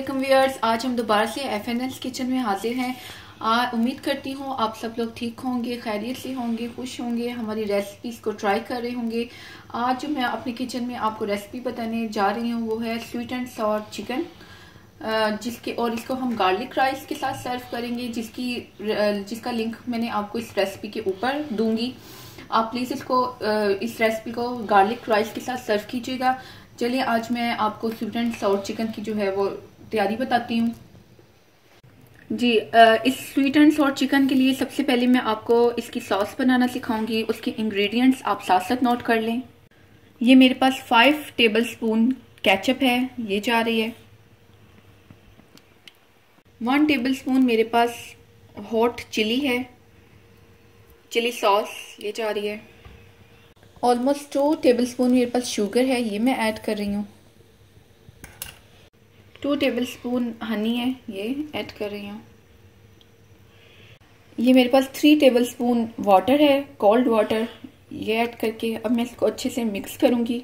वालेकुम व्यूअर्स, आज हम दोबारा से FNS किचन में हाजिर हैं। उम्मीद करती हूँ आप सब लोग ठीक होंगे, खैरियत से होंगे, खुश होंगे, हमारी रेसिपीज़ को ट्राई कर रहे होंगे। आज जो मैं अपने किचन में आपको रेसिपी बताने जा रही हूँ वो है स्वीट एंड सॉर चिकन, इसको हम गार्लिक राइस के साथ सर्व करेंगे, जिसका लिंक मैंने आपको इस रेसिपी के ऊपर दूंगी। आप प्लीज़ इस रेसिपी को गार्लिक राइस के साथ सर्व कीजिएगा। चलिए आज मैं आपको स्वीट एंड सॉर चिकन की जो है वो तैयारी बताती हूँ जी। इस स्वीट एंड सॉर चिकन के लिए सबसे पहले मैं आपको इसकी सॉस बनाना सिखाऊंगी। उसके इंग्रेडिएंट्स आप साथ साथ नोट कर लें। ये मेरे पास 5 टेबलस्पून केचप है, ये जा रही है। 1 टेबलस्पून मेरे पास हॉट चिली है, चिली सॉस, ये जा रही है। ऑलमोस्ट 2 टेबलस्पून मेरे पास शुगर है, ये मैं ऐड कर रही हूँ। 2 टेबलस्पून हनी है, ये ऐड कर रही हूँ। ये मेरे पास 3 टेबलस्पून वाटर है, कोल्ड वाटर, ये ऐड करके अब मैं इसको अच्छे से मिक्स करूँगी।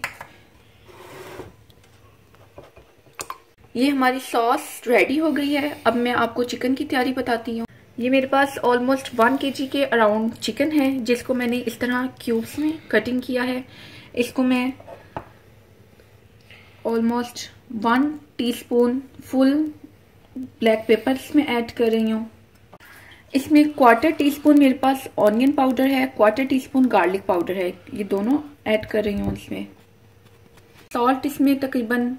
ये हमारी सॉस रेडी हो गई है। अब मैं आपको चिकन की तैयारी बताती हूँ। ये मेरे पास ऑलमोस्ट 1 kg के अराउंड चिकन है, जिसको मैंने इस तरह क्यूब्स में कटिंग किया है। इसको मैं almost 1 teaspoon full black pepper इसमें ऐड कर रही हूँ। इसमें 1/4 टीस्पून मेरे पास ऑनियन पाउडर है, 1/4 टीस्पून गार्लिक पाउडर है, ये दोनों ऐड कर रही हूँ इसमें। सॉल्ट इसमें तकरीबन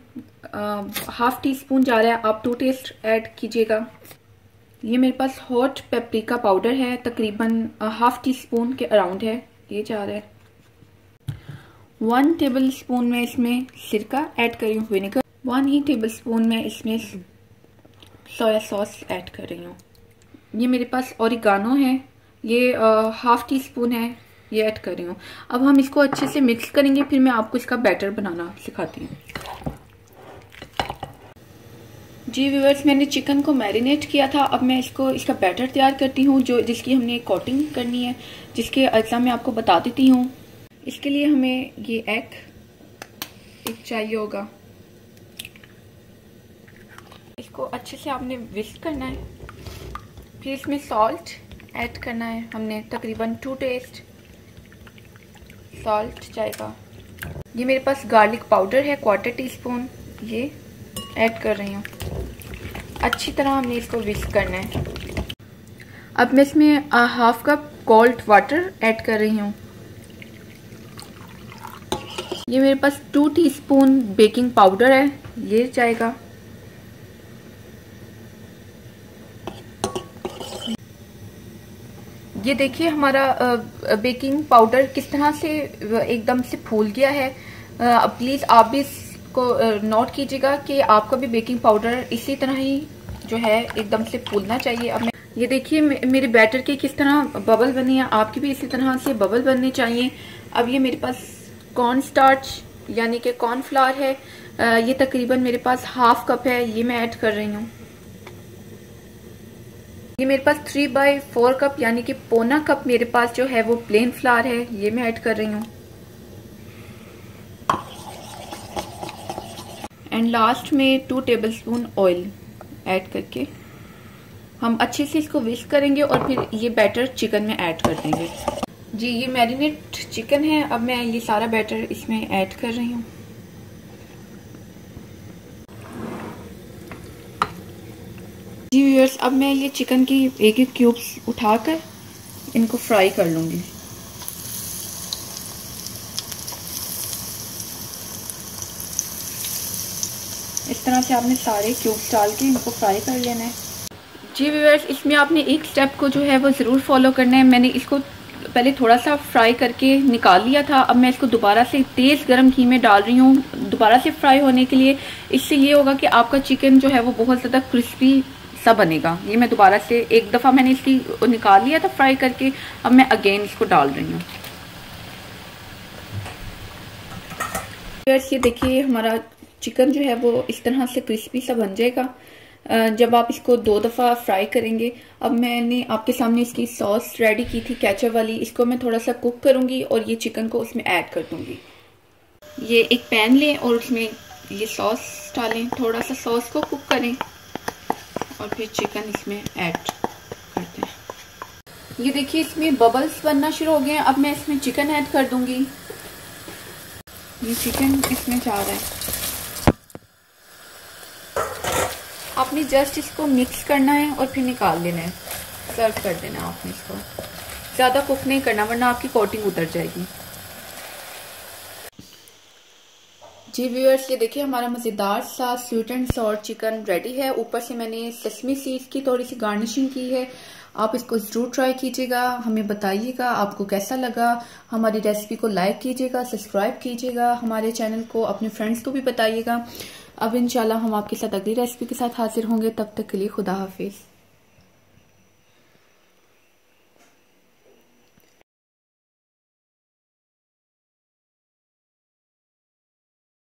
1/2 टीस्पून जा रहा है, आप टू टेस्ट ऐड कीजिएगा। ये मेरे पास हॉट पेपरिका पाउडर है, तकरीबन 1/2 टीस्पून के अराउंड है, ये जा रहा है। 1 टेबलस्पून में इसमें सिरका ऐड कर रही हूँ, विनेगर। 1 ही टेबलस्पून में इसमें सोया सॉस ऐड कर रही हूँ। ये मेरे पास ओरिगानो है, ये 1/2 टीस्पून है, ये ऐड कर रही हूँ। अब हम इसको अच्छे से मिक्स करेंगे, फिर मैं आपको इसका बैटर बनाना सिखाती हूँ। जी व्यूअर्स, मैंने चिकन को मैरिनेट किया था। अब मैं इसका बैटर तैयार करती हूँ, जिसकी हमने कोटिंग करनी है, जिसके अज्जा मैं आपको बता देती हूँ। इसके लिए हमें ये एक चाहिए होगा। इसको अच्छे से आपने विस्क करना है, फिर इसमें सॉल्ट ऐड करना है। हमने तकरीबन 2 टेस्ट सॉल्ट जाएगा। ये मेरे पास गार्लिक पाउडर है, 1/4 टीस्पून, ये ऐड कर रही हूँ। अच्छी तरह हमने इसको विस्क करना है। अब मैं इसमें 1/2 कप कोल्ड वाटर ऐड कर रही हूँ। ये मेरे पास 2 टीस्पून बेकिंग पाउडर है, ये जाएगा। ये देखिए हमारा बेकिंग पाउडर किस तरह से एकदम से फूल गया है। प्लीज आप भी को नोट कीजिएगा कि आपका भी बेकिंग पाउडर इसी तरह ही जो है एकदम से फूलना चाहिए। अब ये देखिए मेरे बैटर के किस तरह बबल बने हैं, आपकी भी इसी तरह से बबल बनने चाहिए। अब ये मेरे पास कॉर्न स्टार्च यानी कि कॉर्नफ्लावर है, ये तकरीबन मेरे पास 1/2 कप है, ये मैं ऐड कर रही हूँ। ये मेरे पास 3/4 कप यानी कि पौना कप मेरे पास जो है वो प्लेन फ्लावर है, ये मैं ऐड कर रही हूँ। एंड लास्ट में 2 टेबलस्पून ऑयल ऐड करके हम अच्छे से इसको विस्क करेंगे और फिर ये बैटर चिकन में ऐड कर देंगे। जी ये मैरिनेट चिकन है, अब मैं ये सारा बैटर इसमें ऐड कर रही हूँ। जी व्यूअर्स, अब मैं ये चिकन की एक क्यूब्स उठाकर इनको फ्राई कर लूँगी। इस तरह से आपने सारे क्यूब्स डाल के इनको फ्राई कर लेना है। जी व्यूअर्स, इसमें आपने एक स्टेप को जो है वो ज़रूर फॉलो करना है। मैंने इसको पहले थोड़ा सा फ्राई करके निकाल लिया था, अब मैं इसको दोबारा से तेज़ गर्म घी में डाल रही हूँ दोबारा से फ्राई होने के लिए। इससे ये होगा कि आपका चिकन जो है वो बहुत ज़्यादा क्रिस्पी सा बनेगा। ये मैं दोबारा से एक दफ़ा मैंने इसकी निकाल लिया था फ्राई करके, अब मैं अगेन इसको डाल रही हूँ। व्यूअर्स, ये देखिए हमारा चिकन जो है वो इस तरह से क्रिस्पी सा बन जाएगा जब आप इसको 2 दफ़ा फ्राई करेंगे। अब मैंने आपके सामने इसकी सॉस रेडी की थी केचप वाली, इसको मैं थोड़ा सा कुक करूंगी और ये चिकन को उसमें ऐड कर दूंगी। ये एक पैन लें और उसमें ये सॉस डालें, थोड़ा सा सॉस को कुक करें और फिर चिकन इसमें ऐड करते हैं। ये देखिए इसमें बबल्स बनना शुरू हो गए हैं। अब मैं इसमें चिकन ऐड कर दूंगी। ये चिकन इसमें जा रहा है। आपने जस्ट इसको मिक्स करना है और फिर निकाल लेना है, सर्व कर देना है आपने। इसको ज़्यादा कुक नहीं करना वरना आपकी कोटिंग उतर जाएगी। जी व्यूअर्स, ये देखिए हमारा मज़ेदार सा sweet and sour chicken ready है। ऊपर से मैंने सेसमी सीड्स की थोड़ी सी गार्निशिंग की है। आप इसको ज़रूर ट्राई कीजिएगा, हमें बताइएगा आपको कैसा लगा। हमारी रेसिपी को लाइक कीजिएगा, सब्सक्राइब कीजिएगा हमारे चैनल को, अपने फ्रेंड्स को भी बताइएगा। अब इंशाल्लाह हम आपके साथ अगली रेसिपी के साथ हाजिर होंगे। तब तक के लिए खुदा हाफिज।